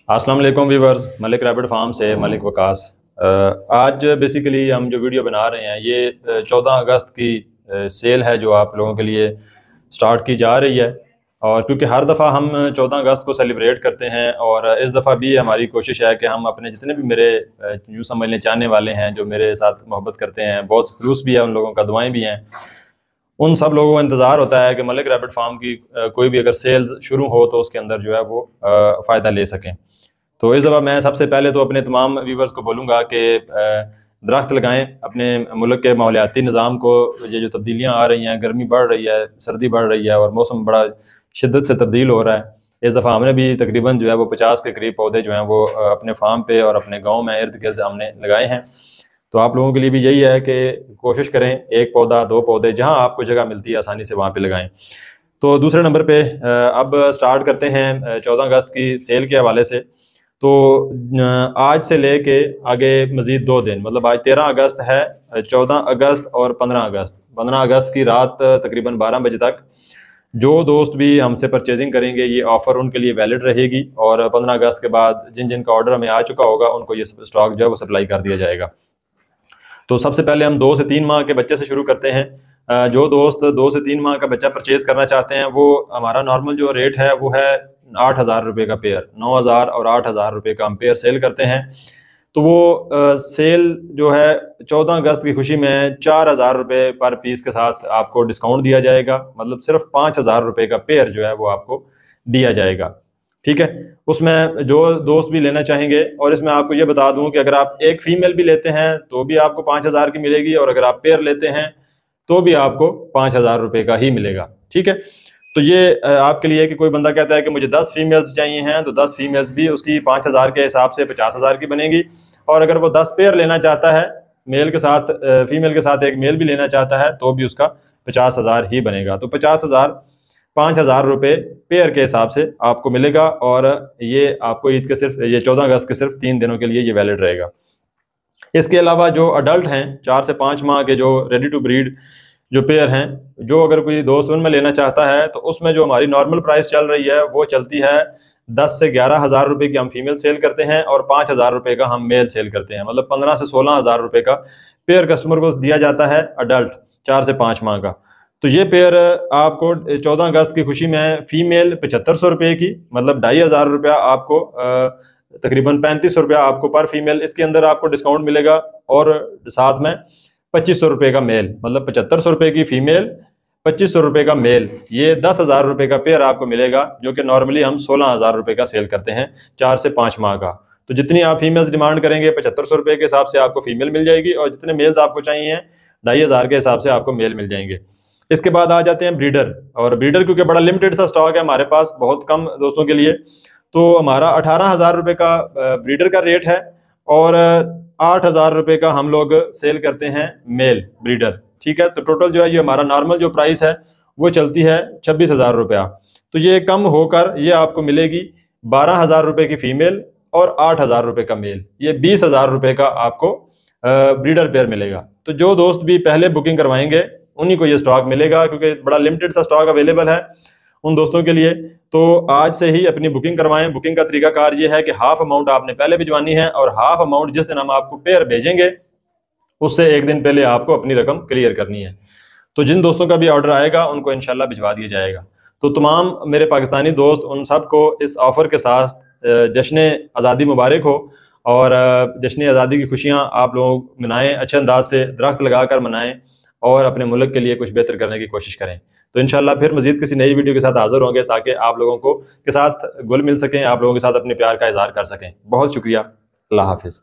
अस्सलाम वालेकुम viewers, Malik rabbit farm से मलिक वकास। आज बेसिकली हम जो वीडियो बना रहे हैं ये 14 अगस्त की सेल है जो आप लोगों के लिए स्टार्ट की जा रही है। और क्योंकि हर दफ़ा हम 14 अगस्त को सेलिब्रेट करते हैं और इस दफ़ा भी हमारी कोशिश है कि हम अपने जितने भी मेरे यूँ समझने चाहने वाले हैं जो मेरे साथ मोहब्बत करते हैं, बहुत खलूस भी है, उन लोगों का दुआएं भी हैं, उन सब लोगों को इंतज़ार होता है कि मलिक रैबिट फार्म की कोई भी अगर सेल्स शुरू हो तो उसके अंदर जो है वो फ़ायदा ले सकें। तो इस दफ़ा मैं सबसे पहले तो अपने तमाम व्यूवर्स को बोलूँगा कि दरख्त लगाएं। अपने मुल्क के माहौलियाती निज़ाम को, ये जो तब्दीलियाँ आ रही हैं, गर्मी बढ़ रही है, सर्दी बढ़ रही है और मौसम बड़ा शिद्दत से तब्दील हो रहा है। इस दफ़ा हमने भी तकरीबन जो है वो 50 के करीब पौधे जो हैं वो अपने फार्म पे और अपने गाँव में इर्द गिर्द हमने लगाए हैं। तो आप लोगों के लिए भी यही है कि कोशिश करें, एक पौधा, दो पौधे, जहाँ आपको जगह मिलती है आसानी से वहाँ पे लगाएं। तो दूसरे नंबर पे अब स्टार्ट करते हैं 14 अगस्त की सेल के हवाले से। तो आज से लेके आगे मज़ीद 2 दिन, मतलब आज 13 अगस्त है, 14 अगस्त और 15 अगस्त की रात तकरीबन 12 बजे तक जो दोस्त भी हमसे परचेजिंग करेंगे ये ऑफ़र उनके लिए वैलिड रहेगी। और 15 अगस्त के बाद जिन जिन का ऑर्डर हमें आ चुका होगा उनको ये स्टॉक जो है वो सप्लाई कर दिया जाएगा। तो सबसे पहले हम 2 से 3 माह के बच्चे से शुरू करते हैं। जो दोस्त 2 से 3 माह का बच्चा परचेज करना चाहते हैं वो हमारा नॉर्मल जो रेट है वो है 8,000 रुपये का पेयर। 9,000 और 8,000 रुपये का हम पेयर सेल करते हैं। तो वो सेल जो है 14 अगस्त की खुशी में 4,000 रुपये पर पीस के साथ आपको डिस्काउंट दिया जाएगा। मतलब सिर्फ 5,000 रुपये का पेयर जो है वो आपको दिया जाएगा। ठीक है, उसमें जो दोस्त भी लेना चाहेंगे, और इसमें आपको ये बता दूं कि अगर आप एक फीमेल भी लेते हैं तो भी आपको 5,000 की मिलेगी, और अगर आप पेयर लेते हैं तो भी आपको 5,000 रुपये का ही मिलेगा। ठीक है, तो ये आपके लिए कि कोई बंदा कहता है कि मुझे 10 फीमेल्स चाहिए हैं तो 10 फीमेल्स भी उसकी 5,000 के हिसाब से 50,000 की बनेगी। और अगर वो 10 पेयर लेना चाहता है मेल के साथ, फीमेल के साथ एक मेल भी लेना चाहता है तो भी उसका 50,000 ही बनेगा। तो 50,000 5,000 रुपये पेयर के हिसाब से आपको मिलेगा। और ये आपको ईद के सिर्फ, ये 14 अगस्त के सिर्फ 3 दिनों के लिए ये वैलिड रहेगा। इसके अलावा जो अडल्ट हैं 4 से 5 माह के, जो रेडी टू ब्रीड जो पेयर हैं, जो अगर कोई दोस्त उनमें लेना चाहता है तो उसमें जो हमारी नॉर्मल प्राइस चल रही है वो चलती है 10 से 11,000 रुपये की हम फीमेल सेल करते हैं और 5,000 रुपये का हम मेल सेल करते हैं। मतलब 15 से 16,000 रुपये का पेयर कस्टमर को दिया जाता है अडल्ट 4 से 5 माह का। तो ये पेयर आपको 14 अगस्त की खुशी में फीमेल 7,500 रुपये की, मतलब 2,500 रुपया आपको, तकरीबन 3500 रुपया आपको पर फीमेल, इसके अंदर आपको डिस्काउंट मिलेगा। और साथ में 2,500 रुपये का मेल, मतलब 7,500 रुपये की फीमेल, 2,500 रुपये का मेल, ये 10,000 रुपये का पेयर आपको मिलेगा, जो कि नॉर्मली हम 16,000 रुपये का सेल करते हैं 4 से 5 माह का। तो जितनी आप फीमेल्स डिमांड करेंगे 7,500 रुपये के हिसाब से आपको फीमेल मिल जाएगी, और जितने मेल्स आपको चाहिए 2,500 के हिसाब से आपको मेल मिल जाएंगे। इसके बाद आ जाते हैं ब्रीडर। और ब्रीडर क्योंकि बड़ा लिमिटेड सा स्टॉक है हमारे पास, बहुत कम दोस्तों के लिए, तो हमारा 18,000 रुपये का ब्रीडर का रेट है, और 8,000 रुपये का हम लोग सेल करते हैं मेल ब्रीडर। ठीक है, तो टोटल जो है ये हमारा नॉर्मल जो प्राइस है वो चलती है 26,000 रुपया। तो ये कम होकर ये आपको मिलेगी 12,000 रुपये की फीमेल और 8,000 रुपये का मेल, ये 20,000 रुपये का आपको ब्रीडर पेयर मिलेगा। तो जो दोस्त भी पहले बुकिंग करवाएंगे उन्हीं को ये स्टॉक मिलेगा, क्योंकि बड़ा लिमिटेड सा स्टॉक अवेलेबल है उन दोस्तों के लिए। तो आज से ही अपनी बुकिंग करवाएं। बुकिंग का तरीकाकार ये है कि हाफ अमाउंट आपने पहले भिजवानी है, और हाफ अमाउंट जिस दिन हम आपको पेयर भेजेंगे उससे एक दिन पहले आपको अपनी रकम क्लियर करनी है। तो जिन दोस्तों का भी ऑर्डर आएगा उनको इंशाल्लाह भिजवा दिया जाएगा। तो तमाम मेरे पाकिस्तानी दोस्त, उन सब को इस ऑफ़र के साथ जश्न आज़ादी मुबारक हो, और जश्न आज़ादी की खुशियाँ आप लोग मनाएं, अच्छे अंदाज से दरख्त लगा कर मनाएं, और अपने मुल्क के लिए कुछ बेहतर करने की कोशिश करें। तो इंशाल्लाह फिर मज़ीद किसी नई वीडियो के साथ हाज़िर होंगे, ताकि आप लोगों को के साथ घुल मिल सकें, आप लोगों के साथ अपने प्यार का इज़हार कर सकें। बहुत शुक्रिया, अल्लाह हाफ़िज़।